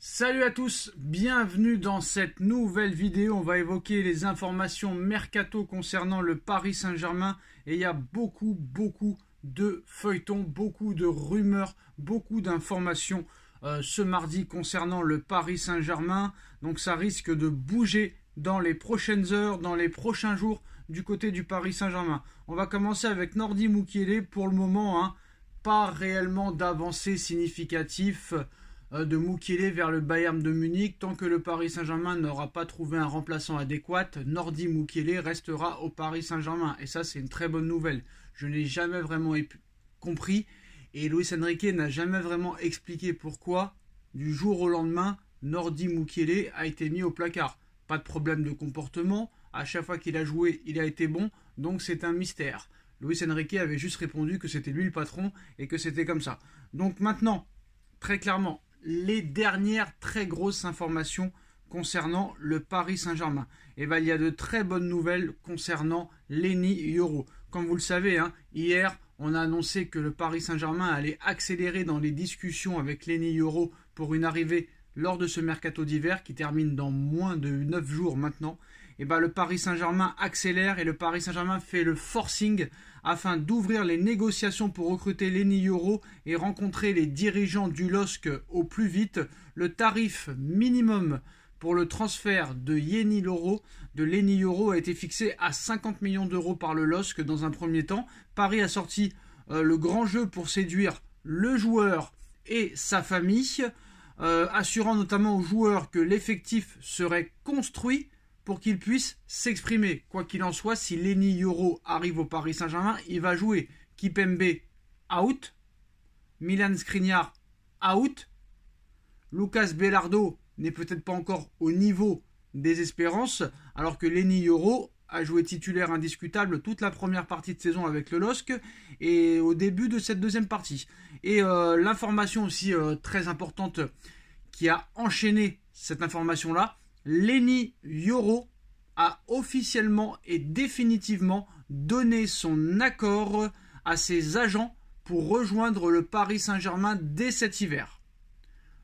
Salut à tous, bienvenue dans cette nouvelle vidéo. On va évoquer les informations mercato concernant le Paris Saint-Germain. Et il y a beaucoup de feuilletons, beaucoup de rumeurs, beaucoup d'informations ce mardi concernant le Paris Saint-Germain. Donc ça risque de bouger dans les prochaines heures, dans les prochains jours du côté du Paris Saint-Germain. On va commencer avec Nordi Mukiele. Pour le moment, pas réellement d'avancée significative de Mukiele vers le Bayern de Munich. Tant que le Paris Saint-Germain n'aura pas trouvé un remplaçant adéquat, Nordi Mukiele restera au Paris Saint-Germain. Et ça, c'est une très bonne nouvelle. Je n'ai jamais vraiment compris et Luis Enrique n'a jamais vraiment expliqué pourquoi, du jour au lendemain, Nordi Mukiele a été mis au placard. Pas de problème de comportement. À chaque fois qu'il a joué, il a été bon. Donc c'est un mystère. Luis Enrique avait juste répondu que c'était lui le patron et que c'était comme ça. Donc maintenant, très clairement, les dernières très grosses informations concernant le Paris Saint-Germain. Et il y a de très bonnes nouvelles concernant Leny Yoro. Comme vous le savez, hier, on a annoncé que le Paris Saint-Germain allait accélérer dans les discussions avec Leny Yoro pour une arrivée lors de ce mercato d'hiver qui termine dans moins de 9 jours maintenant. Et le Paris Saint-Germain accélère et le Paris Saint-Germain fait le forcing afin d'ouvrir les négociations pour recruter Leny Yoro et rencontrer les dirigeants du LOSC au plus vite. Le tarif minimum pour le transfert de Leny Yoro a été fixé à 50 millions d'euros par le LOSC dans un premier temps. Paris a sorti le grand jeu pour séduire le joueur et sa famille, assurant notamment aux joueurs que l'effectif serait construit pour qu'il puisse s'exprimer. Quoi qu'il en soit, si Leny Yoro arrive au Paris Saint-Germain, il va jouer Kimpembe out, Milan Skriniar out, Lucas Belardo n'est peut-être pas encore au niveau des espérances, alors que Leny Yoro a joué titulaire indiscutable toute la première partie de saison avec le LOSC et au début de cette deuxième partie. Et l'information aussi très importante qui a enchaîné cette information-là, Leny Yoro a officiellement et définitivement donné son accord à ses agents pour rejoindre le Paris Saint-Germain dès cet hiver.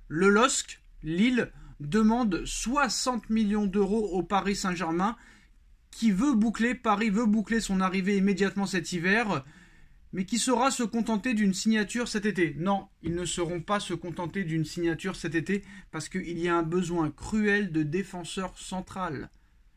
Le LOSC, Lille, demande 60 millions d'euros au Paris Saint-Germain Paris veut boucler son arrivée immédiatement cet hiver, mais qui saura se contenter d'une signature cet été. Non, ils ne sauront pas se contenter d'une signature cet été parce qu'il y a un besoin cruel de défenseur central.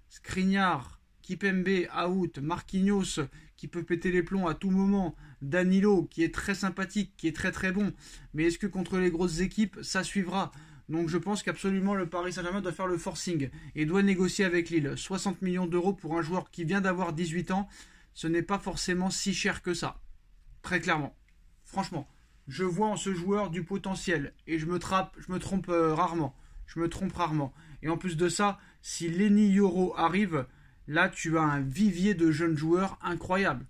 Skriniar, Kimpembe out, Marquinhos qui peut péter les plombs à tout moment, Danilo qui est très sympathique, qui est très bon. Mais est-ce que contre les grosses équipes, ça suivra ? Donc je pense qu'absolument le Paris Saint-Germain doit faire le forcing et doit négocier avec Lille. 60 millions d'euros pour un joueur qui vient d'avoir 18 ans, ce n'est pas forcément si cher que ça. Très clairement. Franchement, je vois en ce joueur du potentiel et je me trompe rarement. Je me trompe rarement. Et en plus de ça, si Leny Yoro arrive, là tu as un vivier de jeunes joueurs incroyable.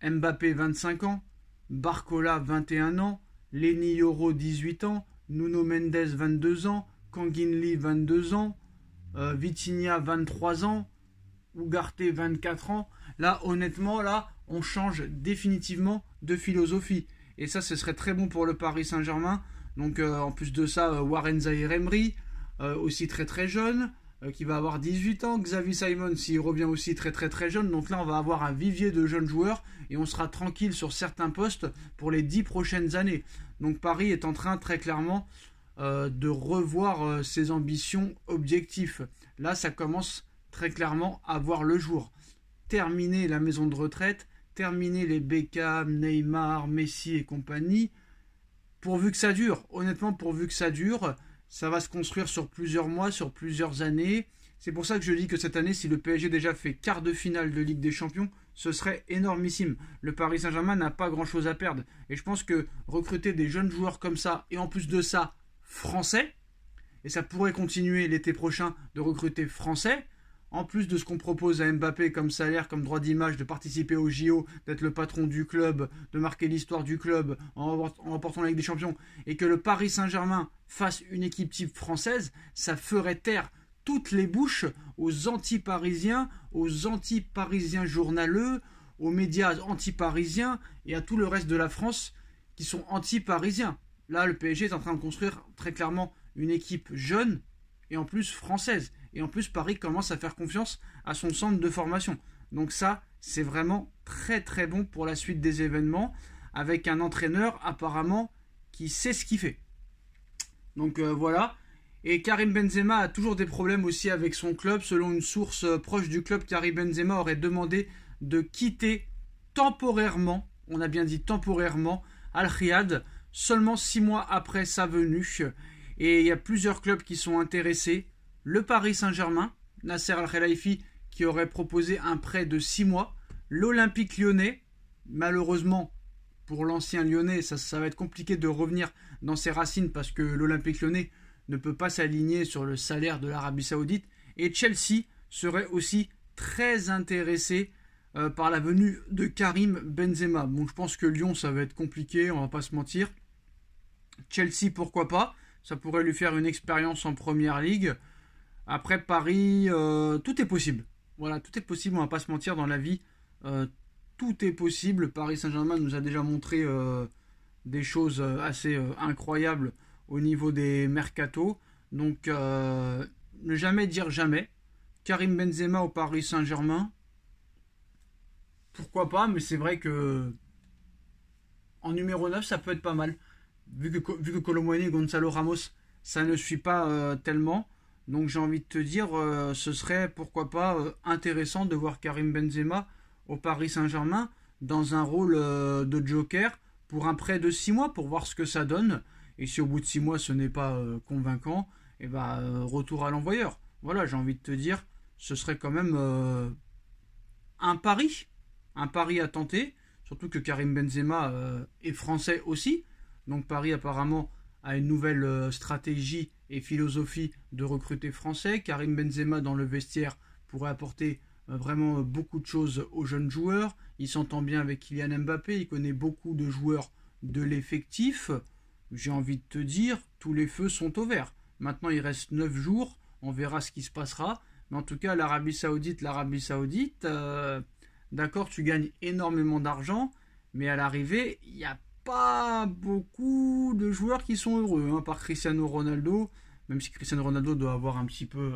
Mbappé 25 ans, Barcola 21 ans, Leny Yoro 18 ans, Nuno Mendes 22 ans, Kangin Lee 22 ans, Vitinha 23 ans, Ugarte 24 ans. Là, honnêtement, on change définitivement de philosophie. Et ça, ce serait très bon pour le Paris Saint-Germain. Donc, en plus de ça, Warren Zaïre-Emery, aussi très jeune, qui va avoir 18 ans. Xavi Simons, s'il revient aussi très jeune. Donc là, on va avoir un vivier de jeunes joueurs et on sera tranquille sur certains postes pour les 10 prochaines années. Donc Paris est en train très clairement de revoir ses ambitions, objectifs. Là, ça commence très clairement à voir le jour. Terminer la maison de retraite, terminer les Beckham, Neymar, Messi et compagnie. Pourvu que ça dure, honnêtement, pourvu que ça dure, ça va se construire sur plusieurs mois, sur plusieurs années. C'est pour ça que je dis que cette année, si le PSG déjà fait quart de finale de Ligue des Champions, ce serait énormissime. Le Paris Saint-Germain n'a pas grand-chose à perdre. Et je pense que recruter des jeunes joueurs comme ça, et en plus de ça, français, et ça pourrait continuer l'été prochain de recruter français, en plus de ce qu'on propose à Mbappé comme salaire, comme droit d'image, de participer au JO, d'être le patron du club, de marquer l'histoire du club en remportant la Ligue des Champions, et que le Paris Saint-Germain fasse une équipe type française, ça ferait taire toutes les bouches aux anti-parisiens, journaleux, aux médias anti-parisiens et à tout le reste de la France qui sont anti-parisiens. là, le PSG est en train de construire très clairement une équipe jeune et en plus française. Et en plus, Paris commence à faire confiance à son centre de formation. Donc ça, c'est vraiment très très bon pour la suite des événements, avec un entraîneur apparemment qui sait ce qu'il fait. Donc voilà. Et Karim Benzema a toujours des problèmes aussi avec son club. Selon une source proche du club, Karim Benzema aurait demandé de quitter temporairement, on a bien dit temporairement, Al-Riyad, seulement 6 mois après sa venue. Et il y a plusieurs clubs qui sont intéressés. Le Paris Saint-Germain, Nasser Al-Khelaifi, qui aurait proposé un prêt de 6 mois. L'Olympique Lyonnais, malheureusement, pour l'ancien Lyonnais, ça va être compliqué de revenir dans ses racines parce que l'Olympique Lyonnais ne peut pas s'aligner sur le salaire de l'Arabie Saoudite. Et Chelsea serait aussi très intéressé par la venue de Karim Benzema. Bon, je pense que Lyon, ça va être compliqué, on va pas se mentir. Chelsea, pourquoi pas? Ça pourrait lui faire une expérience en Première Ligue. Après Paris, tout est possible. Voilà, tout est possible, on va pas se mentir dans la vie. Tout est possible. Paris Saint-Germain nous a déjà montré des choses assez incroyables au niveau des mercatos. Donc, ne jamais dire jamais. Karim Benzema au Paris Saint-Germain, pourquoi pas, mais c'est vrai que en numéro 9, ça peut être pas mal. Vu que Kolo Muani et Gonzalo Ramos, ça ne suit pas tellement. Donc j'ai envie de te dire, ce serait pourquoi pas intéressant de voir Karim Benzema au Paris Saint-Germain dans un rôle de joker pour un prêt de 6 mois pour voir ce que ça donne. Et si au bout de 6 mois ce n'est pas convaincant, et retour à l'envoyeur. Voilà, j'ai envie de te dire, ce serait quand même un pari à tenter. Surtout que Karim Benzema est français aussi. Donc Paris apparemment a une nouvelle stratégie et philosophie de recruter français. Karim Benzema dans le vestiaire pourrait apporter vraiment beaucoup de choses aux jeunes joueurs. Il s'entend bien avec Kylian Mbappé, il connaît beaucoup de joueurs de l'effectif. J'ai envie de te dire, tous les feux sont au vert. Maintenant il reste 9 jours, on verra ce qui se passera. Mais en tout cas l'Arabie Saoudite, d'accord, tu gagnes énormément d'argent, mais à l'arrivée, il n'y a pas beaucoup de joueurs qui sont heureux, hein, par Cristiano Ronaldo, même si Cristiano Ronaldo doit avoir un petit peu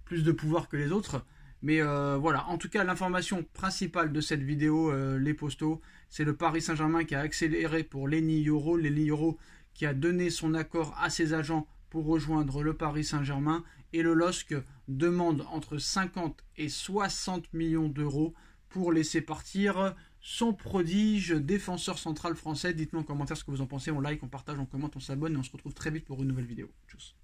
plus de pouvoir que les autres. Mais voilà, en tout cas, l'information principale de cette vidéo, les postos, c'est le Paris Saint-Germain qui a accéléré pour Lenny Yoro. Lenny Yoro qui a donné son accord à ses agents pour rejoindre le Paris Saint-Germain. Et le LOSC demande entre 50 et 60 millions d'euros pour laisser partir son prodige défenseur central français. Dites-moi en commentaire ce que vous en pensez. On like, on partage, on commente, on s'abonne et on se retrouve très vite pour une nouvelle vidéo. Tchuss.